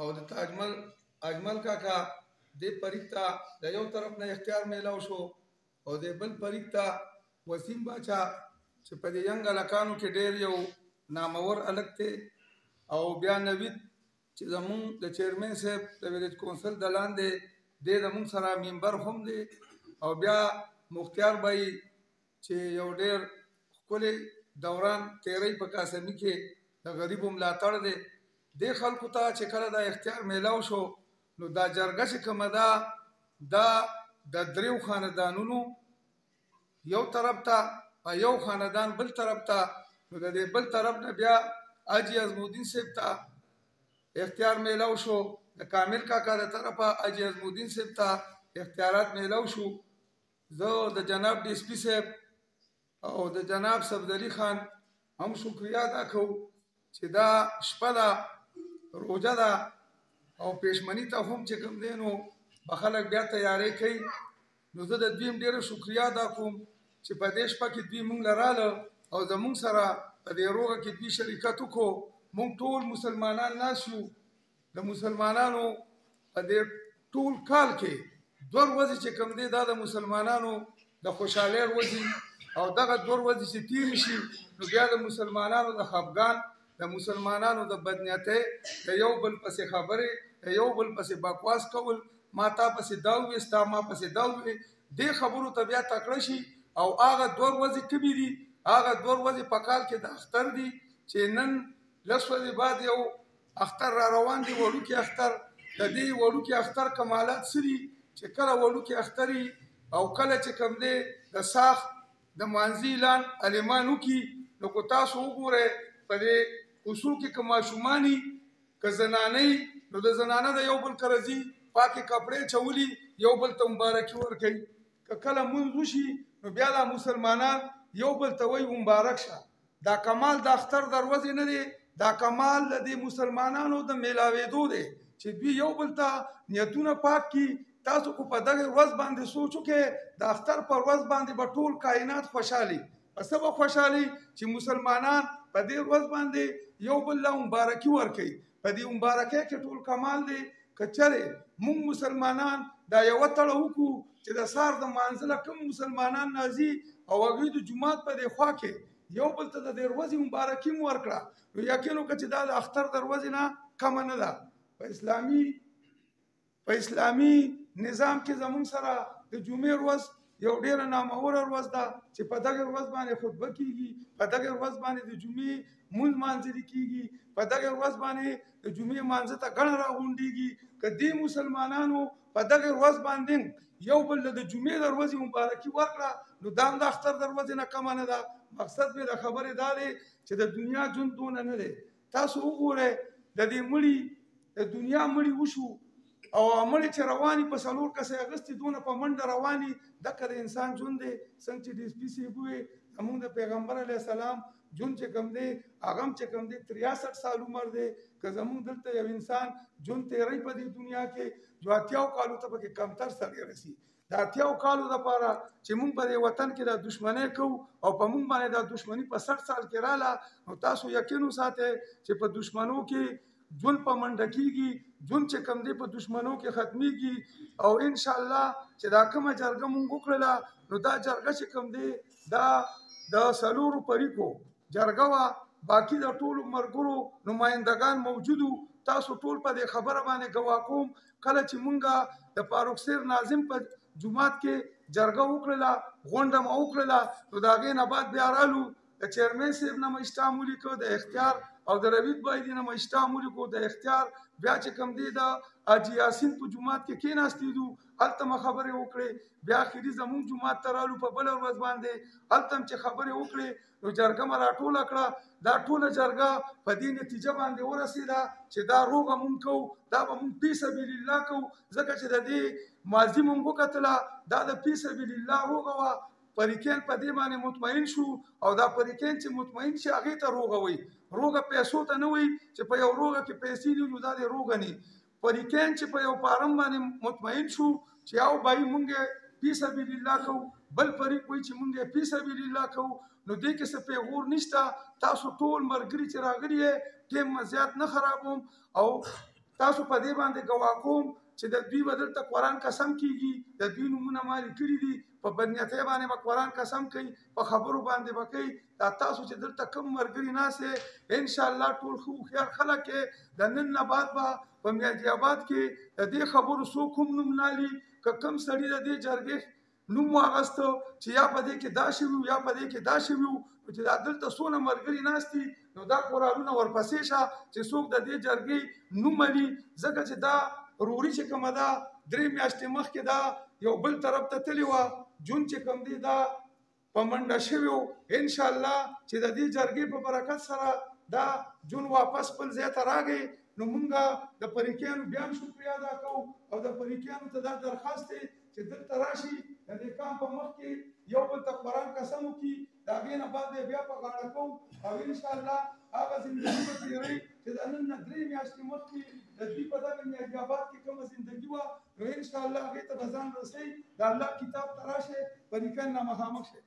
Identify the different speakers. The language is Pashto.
Speaker 1: او د اجمل کاکا دې فریق ته د یو طرف نه اختیار میلاو شو او د بل فریق ته وسیم باچا چې په دې ینګ هلکانو کې ډېر یو نامور هلک دی او بیا نوید چې زمونږ د چیرمن صاحب د ویلیج کونسل د لاندې دی زمونږ سره ممبر هم دی او بیا مختیار بھائی چې یو ډېر ښکلی دوران تیری په قاسمي کې د غریبو ملاتړ دی دې خلکو ته چې کله دا اختیار میلاو شو نو دا جرګه چې کومه ده دا د دریو خاندانونو یو طرف ته یو خاندان بل طرف ته نو د دې بل طرف نه بیا حاجي عظمالدین صاحب ته اختیار میلاو شو د کامل کاکا د طرفه حاجي عظمالدین صاحب ته اختیارات میلاو شو زه د جناب ډي اس پي صاحب او د جناب صفدري خان هم شکریا ادا کوو چې دا شپه ده روژه ده او پېشمني ته هم چې کوم دی نو به خلک بیا تیاری کوي نو زه د دوی هم ډېره شکریا ادا کوم چې په دې شپه کې دوی مونږ له راله او زمونږ سره په دې روغه کې دوی شرکت وکړو مونږ ټول مسلمانان ناست یو د مسلمانانو په دې ټول کال کې 2 ورځې چې کوم دی دا د مسلمانانو د خوشحالۍ ورځې او دغه 2 ورځې چې تېرې شي نو بیا د مسلمانانو د خفګان د مسلمانانو د بدنیتۍ د یو بل پسې خبرې د یو بل پسې بکواس کول ما تا پسې دا ووې ستا ما پسې دا ووې دې خبرو ته بیا تکړه شي او هغه 2 ورځې کومې دي هغه 2 ورځې په کال کې د اختر دي چې نن 10 ورځې بعد یو اختر را روان دی وړوکی اختر د دې وړوکي اختر کمالات څه دي چې کله وړوکي اختر او کله چې کوم دی د ساخت د مانځي اعلان عالمان وکړي نو که تاسو وګورئ په دې اصول کې که ماشوماني که زنانۍ نو د زنانه د یو بل کرځي پاکې کپړې چولي یو بل ته مبارکي ورکوي که کله مونځ وشي نو بیا دا مسلمانان یو بل ته وایي مبارک شه دا کمال د اختر د ورځې نه دی دا کمال د دې مسلمانانو د میلاوېدو دی چې دوی یو بل ته نیتونه پاک کړي تاسو خو په دغه ورځ باندې سوچ وکړئ د اختر په ورځ باندې به ټول کائنات خوشحالي په څه به خوشحالي چې مسلمانان په دې ورځ باندې یو بل له مبارکي ورکوي په دې مبارکۍ کې ټول کمال دی که چېرې موږ مسلمانان دا یوه تړه وکړو چې د سهار د مانځه له کوم مسلمانان راځي او هغوی د جومات په دې خوا کې یو بل ته د دې ورځې مبارکي مو ورکړه نو یقین وکړه چې دا د اختر د ورځې نه کمه نه ده په اسلامي نظام کې زمونږ سره د جمعې ورځ یو ډېره ناموره ورځ ده چې په دغه ورځ باندې خطبه کېږي په دغه ورځ باندې د جمعې مونځ مانځلي کېږي په دغه ورځ باندې د جمعې مانځه ته ګڼه راغونډېږي که دې مسلمانانو په دغه ورځ باندې یو بل د جمعې د ورځې مبارکي ورکړه نو دا هم د اختر د ورځې نه کمه نه ده مقصد مې د خبرې دا دی چې د دنیا ژوند دونه نه دی تاسو وګورئ د دې مړي د دنیا مړي وشو او مړي چې رواني په 4 کسه اغستې دونه په منډه رواني دغه د انسان ژوند دی څنګه چې ډي اس پي صاحب وویل زمونږ د پیغمبر علیه السلام ژوند چې کوم دی هغه هم چې کوم دی 63 سال عمر دی که زمونږ دلته یو انسان ژوند تیری په دې دنیا کې جو 80 کالو ته پکې کمتر سړی رسي د 80 کالو دپاره چې مونږ په دې وطن کې د دشمنۍ کوو او په مونږ باندې د دشمني په 60 سال کې راله نو تاسو یقین وساتئ چې په دشمنو کې ژوند په منډه کېږي ژوند چې کوم دی په دشمنو کې ختمیږي او انشاءالله چې دا کومه جرګه مونږ وکړله نو دا جرګه چې کوم دی دا د 4 فریقو جرګه وه باقي د ټولو ملګرو نمایندګان موجودو تاسو ټول په دې خبره باندې ګواه کوم کله چې مونږ د فاروق سیر ناظم په جومات کې جرګه وکړله غونډه مو وکړله نو د هغې نه بعد بیا رالو د چیرمن صاحب نه مو اشتام ولیکه د اختیار او د روید بای دی نه مو اشتام ولیکو د اختیار بیا چې کوم دی د حاجي یاسین په جومات کې کېناستې دو هلته مو خبرې وکړې بیا اخري زمونږ جومات ته رالو په بله ورځ باندې هلته هم چې خبرې وکړې نو جرګه مو راټوله کړه دا ټوله جرګه په دې نتیجه باندې ورسېده چې دا روغه مونږ کوو دا به مونږ فی سبیل الله کوو ځکه چې د دې ماضي مونږ وکتله دا د فی سبیل الله روغه وه فریقین په دې باندې مطمئن شو او دا فریقین چې مطمئن شي هغې ته روغه وایي روغه پیسو ته نه وایي چې په یو روغه کې پیسې دي نو دا د روغه نه فریقین چې په یو فارم باندې مطمئن شو چې او بای مونږ فی سبیل الله کوو بل فریق وایي چې مونږ فی سبیل الله کوو نو دې کې څه پیغور نشته تاسو ټول ملګري چې راغلي یې ټیم زیات نه خرابوم او تاسو په دې باندې ګواه کوم چې د دوی به دلته قرآن قسم کېږي، د دوی نومونه ما لیکلي دي، په بدنیتۍ باندې به قرآن قسم کوي، په خبرو باندې به کوي. دا تاسو چې دلته کوم ملګري ناست یې انشاءالله ټول ښه هوښیار خلک یې، د نن نه بعد به په میاجي آباد کې د دې خبرو څوک هم نوم نالي. که کوم سړي د دې جرګې نوم واغسته چې یا په دې کې دا شوي وو یا په دې کې دا شوي وو، چې دا دلته څونه ملګري ناست دي نو دا قرارونه ورپسې شه چې څوک د دې جرګې نوم لي. ځکه چې دا روري چې کومه ده 3 میاشتې مخکې دا یو بل طرف ته تللې وه، جون چې کوم دی دا په منډه شوی وو. انشاءالله چې د دې جرګې په برکت سره دا جون واپس خپل ځای ته راغی. نو مونږه د فریقیانو بیا هم شکریه ادا کوو او د فریقیانو ته دا درخواست دی چې دلته راشي، د دې کام په مخ کې یو بل ته قرآن قسم وکړي، د هغې نه بعد بیا په غاړه کوو او انشاءالله هغه زندګي به تېروي چې د نن نه 3 میاشتې مخکې د دوی په دغه میاجي آباد کې کومه زندګي وه. نو انشاءالله هغې ته به ځان رسوي، د الله کتاب ته راشئ، فریقین نه مخامخ شئ.